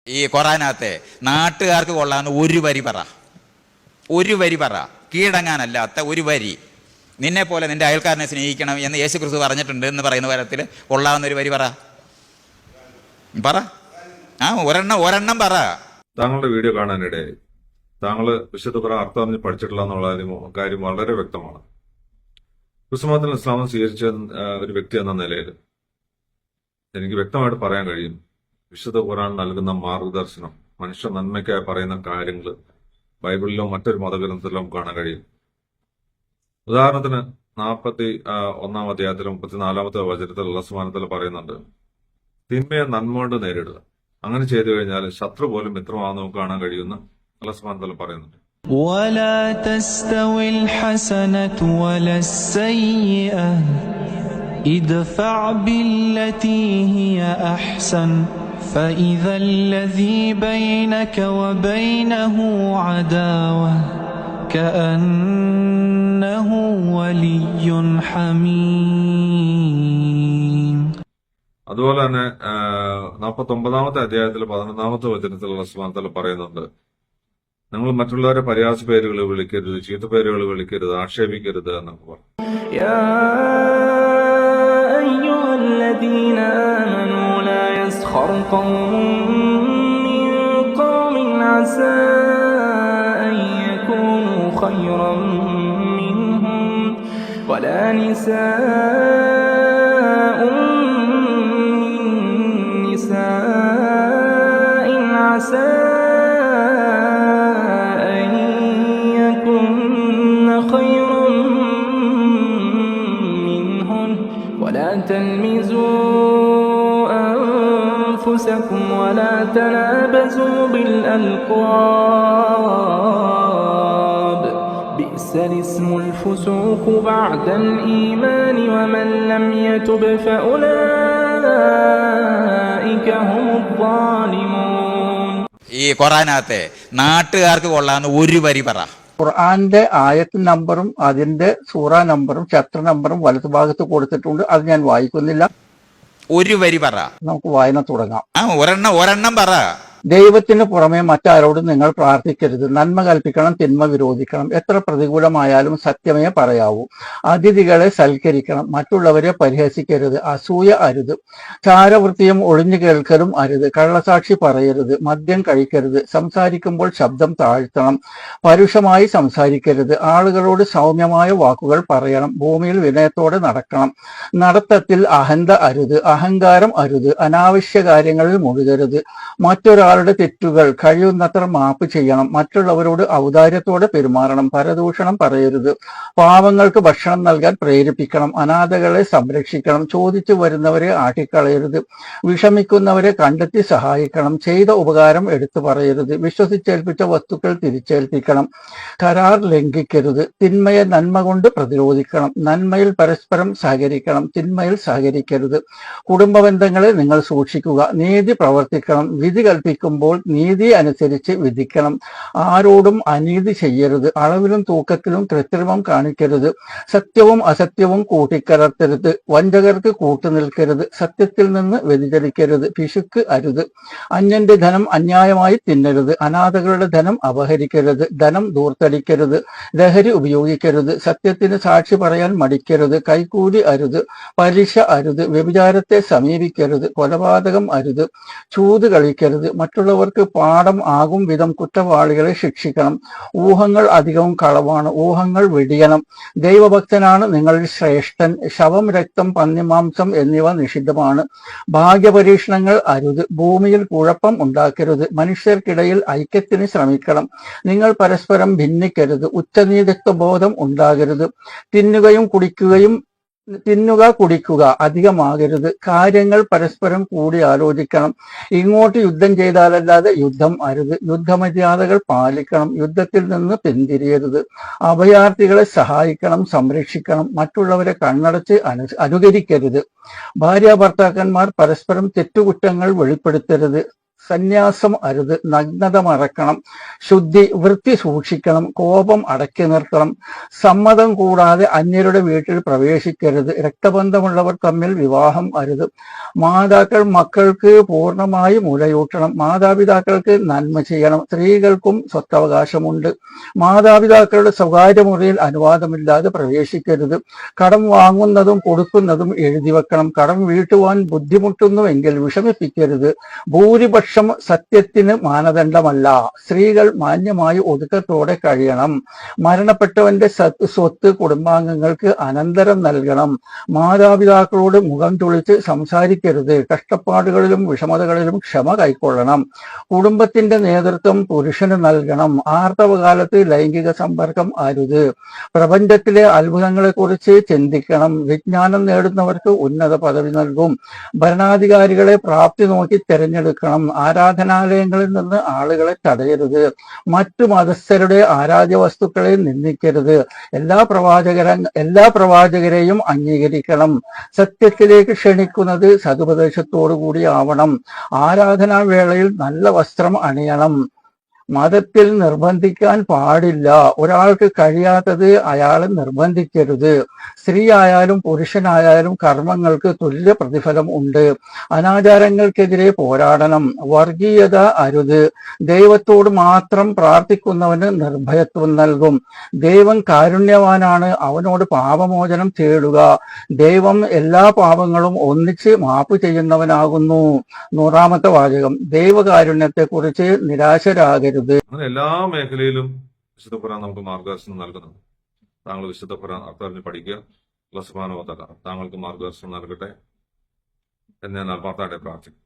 ഈ ഖുർആനകത്തെ നാട്ടുകാർക്ക് കൊള്ളാവുന്ന ഒരു വരി പറ, കീഴടങ്ങാനല്ലാത്ത ഒരു വരി. നിന്നെ പോലെ നിന്റെ അയൽക്കാരനെ സ്നേഹിക്കണം എന്ന് യേശു ക്രിസ്തു പറഞ്ഞിട്ടുണ്ട് എന്ന് പറയുന്ന തരത്തിൽ കൊള്ളാവുന്ന ഒരു വരി പറ. ഒരെണ്ണം പറ. താങ്കളുടെ വീഡിയോ കാണാനിടയായി. താങ്കൾ വിശുദ്ധ ഖുർആൻ അർത്ഥം അറിഞ്ഞ് പഠിച്ചിട്ടില്ല എന്നുള്ള കാര്യം വളരെ വ്യക്തമാണ്. ക്രിസ്തുമതത്തിൽ ഇസ്ലാം സ്വീകരിച്ച ഒരു വ്യക്തി എന്ന നിലയിൽ എനിക്ക് വ്യക്തമായിട്ട് പറയാൻ കഴിയും, വിശുദ്ധ ഖുർആൻ നൽകുന്ന മാർഗദർശനം, മനുഷ്യ നന്മയ്ക്കായി പറയുന്ന കാര്യങ്ങൾ ബൈബിളിലോ മറ്റൊരു മതഗ്രന്ഥത്തിലോ കാണാൻ കഴിയും. ഉദാഹരണത്തിന് 41 അധ്യായത്തിലും 34 വചനത്തിൽ അല്ലാഹു സുബ്ഹാനഹു വ തആല പറയുന്നുണ്ട്, തിന്മയെ നന്മ കൊണ്ട് നേരിടുക. അങ്ങനെ ചെയ്തു കഴിഞ്ഞാൽ ശത്രു പോലും മിത്രമാണെന്ന് നമുക്ക് കാണാൻ കഴിയുന്ന അല്ലാഹു സുബ്ഹാനഹു വ തആല പറയുന്നുണ്ട്. ولا تستوي الحسنة ولا السيئة ادفع بالتي هي أحسن فإذا الذي بينك وبينه عداوة كأنه ولي حميم. അതുപോലെ തന്നെ 49 അധ്യായത്തിൽ 11 വചനത്തിൽ അല്ലാഹു സുബ്ഹാനഹു വ തആല പറയുന്നുണ്ട്, നിങ്ങൾ മറ്റുള്ളവരെ പരിഹാസ പേരുകൾ വിളിക്കരുത്, ചീത്ത പേരുകൾ വിളിക്കരുത്, ആക്ഷേപിക്കരുത് എന്നൊക്കെ പറഞ്ഞു. ولا تلمزوا أنفسكم ولا تنابزوا بالألقاب بئس الاسم الفسوق بعد الإيمان ومن لم يتب فأولئك هم الظالمون. ഈ ഖുർആനകത്തെ നാട്ടുകാർക്ക് കൊള്ളാവുന്ന ഒരു വരി പറ. ഖുർആന്റെ ആയത്ത് നമ്പറും അതിന്റെ സൂറ നമ്പറും ചാപ്റ്റർ നമ്പറും വലതുഭാഗത്ത് കൊടുത്തിട്ടുണ്ട്. അത് ഞാൻ വായിക്കുന്നില്ല. ഒരു വരി പറ. നമുക്ക് വായന തുടങ്ങാം. ഒരെണ്ണം പറ. ദൈവത്തിന് പുറമെ മറ്റാരോടും നിങ്ങൾ പ്രാർത്ഥിക്കരുത്. നന്മ കൽപ്പിക്കണം, തിന്മ വിരോധിക്കണം. എത്ര പ്രതികൂലമായാലും സത്യമേ പറയാവൂ. അതിഥികളെ സൽക്കരിക്കണം, മറ്റുള്ളവരെ പരിഹസിക്കരുത്. അസൂയ അരുത്. ചാരവൃത്തിയും ഒളിഞ്ഞു കേൾക്കലും അരുത്. കള്ളസാക്ഷി പറയരുത്. മദ്യം കഴിക്കരുത്. സംസാരിക്കുമ്പോൾ ശബ്ദം താഴ്ത്തണം. പരുഷമായി സംസാരിക്കരുത്. ആളുകളോട് സൗമ്യമായ വാക്കുകൾ പറയണം. ഭൂമിയിൽ വിനയത്തോടെ നടക്കണം. നടത്തത്തിൽ അഹന്ത അരുത്. അഹങ്കാരം അരുത്. അനാവശ്യ കാര്യങ്ങളിൽ മുഴുകരുത്. മറ്റൊരാളുടെ തെറ്റുകൾ കഴിയുന്നത്ര മാപ്പ് ചെയ്യണം. മറ്റുള്ളവരോട് ഔദാര്യത്തോടെ പെരുമാറണം. പരദൂഷണം പറയരുത്. പാവങ്ങൾക്ക് ഭക്ഷണം നൽകാൻ പ്രേരിപ്പിക്കണം. അനാഥകളെ സംരക്ഷിക്കണം. ചോദിച്ചു വരുന്നവരെ ആട്ടിക്കളയരുത്. വിഷമിക്കുന്നവരെ കണ്ടെത്തി സഹായിക്കണം. ചെയ്ത ഉപകാരം എടുത്തു പറയരുത്. വിശ്വസിച്ചേൽപ്പിച്ച വസ്തുക്കൾ തിരിച്ചേൽപ്പിക്കണം. കരാർ ലംഘിക്കരുത്. തിന്മയെ നന്മ കൊണ്ട് പ്രതിരോധിക്കണം. നന്മയിൽ പരസ്പരം സഹകരിക്കണം. തിന്മയിൽ സഹകരിക്കരുത്. കുടുംബ ബന്ധങ്ങളെ നിങ്ങൾ സൂക്ഷിക്കുക. നീതി പ്രവർത്തിക്കണം. വിധി കൽപ്പിക്കുമ്പോൾ നീതി അനുസരിച്ച് വിധിക്കണം. ആരോടും അനീതി ചെയ്യരുത്. അളവിലും തൂക്കത്തിലും കൃത്രിമം കാണിക്കരുത്. സത്യവും അസത്യവും കൂട്ടിക്കലർത്തരുത്. വഞ്ചകർക്ക് കൂട്ടുനിൽക്കരുത്. സത്യത്തിൽ നിന്ന് വ്യതിചലിക്കരുത്. പിശുക്ക് അരുത്. അന്യന്റെ ധനം അന്യായമായി തിന്നരുത്. അനാഥകളുടെ ധനം അപഹരിക്കരുത്. ധനം ധൂർത്തടിക്കരുത്. ലഹരി ഉപയോഗിക്കരുത്. സത്യത്തിന് സാക്ഷി പറയാൻ മടിക്കരുത്. കൈക്കൂലി അരുത്. പലിശ അരുത്. വ്യഭിചാരത്തെ സമീപിക്കരുത്. കൊലപാതകം അരുത്. ചൂത് കളിക്കരുത്. മറ്റുള്ളവർക്ക് പാഠം ആകും വിധം കുറ്റവാളികളെ ശിക്ഷിക്കണം. ഊഹങ്ങൾ അധികവും കളവാണ്. ഊഹങ്ങൾ വെടിയണം. ദൈവഭക്തനാണ് നിങ്ങളിൽ ശ്രേഷ്ഠൻ. ശവം, രക്തം, പന്നിമാംസം എന്നിവ നിഷിദ്ധമാണ്. ഭാഗ്യപരീക്ഷണങ്ങൾ അരുത്. ഭൂമിയിൽ കുഴപ്പം ഉണ്ടാക്കരുത്. മനുഷ്യർക്കിടയിൽ ഐക്യത്തിന് ശ്രമിക്കണം. നിങ്ങൾ പരസ്പരം ഭിന്നിക്കരുത്. ഉച്ചനീതിത്വ ബോധം ഉണ്ടാകരുത്. തിന്നുക കുടിക്കുക അധികമാകരുത്. കാര്യങ്ങൾ പരസ്പരം കൂടി ആലോചിക്കണം. ഇങ്ങോട്ട് യുദ്ധം ചെയ്താലല്ലാതെ യുദ്ധം അരുത്. യുദ്ധമര്യാദകൾ പാലിക്കണം. യുദ്ധത്തിൽ നിന്ന് പിന്തിരിയരുത്. അഭയാർത്ഥികളെ സഹായിക്കണം, സംരക്ഷിക്കണം. മറ്റുള്ളവരെ കണ്ണടച്ച് അനുകരിക്കരുത്. ഭാര്യ ഭർത്താക്കന്മാർ പരസ്പരം തെറ്റുകുറ്റങ്ങൾ വെളിപ്പെടുത്തരുത്. സന്യാസം അരുത്, നഗ്നത മറക്കണം, ശുദ്ധി വൃത്തി സൂക്ഷിക്കണം, കോപം അടക്കി നിർത്തണം, സമ്മതം കൂടാതെ അന്യരുടെ വീട്ടിൽ പ്രവേശിക്കരുത്, രക്തബന്ധമുള്ളവർ തമ്മിൽ വിവാഹം അരുത്, മാതാക്കൾ മക്കൾക്ക് പൂർണ്ണമായി മുലയൂട്ടണം, മാതാപിതാക്കൾക്ക് നന്മ ചെയ്യണം, സ്ത്രീകൾക്കും സ്വത്തവകാശമുണ്ട്, മാതാപിതാക്കളുടെ സ്വകാര്യ മുറിയിൽ അനുവാദമില്ലാതെ പ്രവേശിക്കരുത്, കടം വാങ്ങുന്നതും കൊടുക്കുന്നതും എഴുതി വെക്കണം, കടം വീട്ടുവാൻ ബുദ്ധിമുട്ടുന്നുവെങ്കിൽ വിഷമിപ്പിക്കരുത്, ഭൂരിപക്ഷം സത്യത്തിന് മാനദണ്ഡമല്ല, സ്ത്രീകൾ മാന്യമായി ഒതുക്കത്തോടെ കഴിയണം, മരണപ്പെട്ടവന്റെ സ്വത്ത് കുടുംബാംഗങ്ങൾക്ക് അനന്തരം നൽകണം, മാതാപിതാക്കളോട് മുഖം തുളിച്ച് സംസാരിക്കരുത്, കഷ്ടപ്പാടുകളിലും വിഷമതകളിലും ക്ഷമ കൈക്കൊള്ളണം, കുടുംബത്തിന്റെ നേതൃത്വം പുരുഷന് നൽകണം, ആർത്തവകാലത്ത് ലൈംഗിക സമ്പർക്കം അരുത്, പ്രപഞ്ചത്തിലെ അത്ഭുതങ്ങളെക്കുറിച്ച് ചിന്തിക്കണം, വിജ്ഞാനം നേടുന്നവർക്ക് ഉന്നത പദവി നൽകും, ഭരണാധികാരികളെ പ്രാപ്തി നോക്കി തിരഞ്ഞെടുക്കണം, ആരാധനാലയങ്ങളിൽ നിന്ന് ആളുകളെ തടയരുത്, മറ്റു മതസ്ഥരുടെ ആരാധ്യ വസ്തുക്കളെ നിന്ദിക്കരുത്, എല്ലാ പ്രവാചകരെയും അംഗീകരിക്കണം, സത്യത്തിലേക്ക് ക്ഷണിക്കുന്നത് സതുപദേശത്തോടു കൂടി ആവണം, ആരാധനാ വേളയിൽ നല്ല വസ്ത്രം അണിയണം, മതത്തിൽ നിർബന്ധിക്കാൻ പാടില്ല, ഒരാൾക്ക് കഴിയാത്തത് അയാളെ നിർബന്ധിക്കരുത്, സ്ത്രീ ആയാലും പുരുഷനായാലും കർമ്മങ്ങൾക്ക് തുല്യ പ്രതിഫലം ഉണ്ട്, അനാചാരങ്ങൾക്കെതിരെ പോരാടണം, വർഗീയത അരുത്, ദൈവത്തോട് മാത്രം പ്രാർത്ഥിക്കുന്നവന് നിർഭയത്വം നൽകും, ദൈവം കാരുണ്യവാനാണ്, അവനോട് പാപമോചനം തേടുക, ദൈവം എല്ലാ പാപങ്ങളും ഒന്നിച്ച് മാപ്പ് ചെയ്യുന്നവനാകുന്നു. 100-ാമത്തെ വാചകം, ദൈവകാരുണ്യത്തെക്കുറിച്ച് നിരാശരാകരുത്. അങ്ങനെ എല്ലാ മേഖലയിലും വിശുദ്ധ ഖുർആൻ നമുക്ക് മാർഗദർശനം നൽകുന്നുണ്ട്. താങ്കൾ വിശുദ്ധ ഖുർആൻ അർത്ഥറിഞ്ഞ് പഠിക്കുക. അല്ലാഹു സുബ്ഹാനഹു വ തആല താങ്കൾക്ക് മാർഗദർശനം നൽകട്ടെ എന്ന് ഞാൻ ആത്മാർത്ഥമായിട്ട് പ്രാർത്ഥിക്കുന്നു.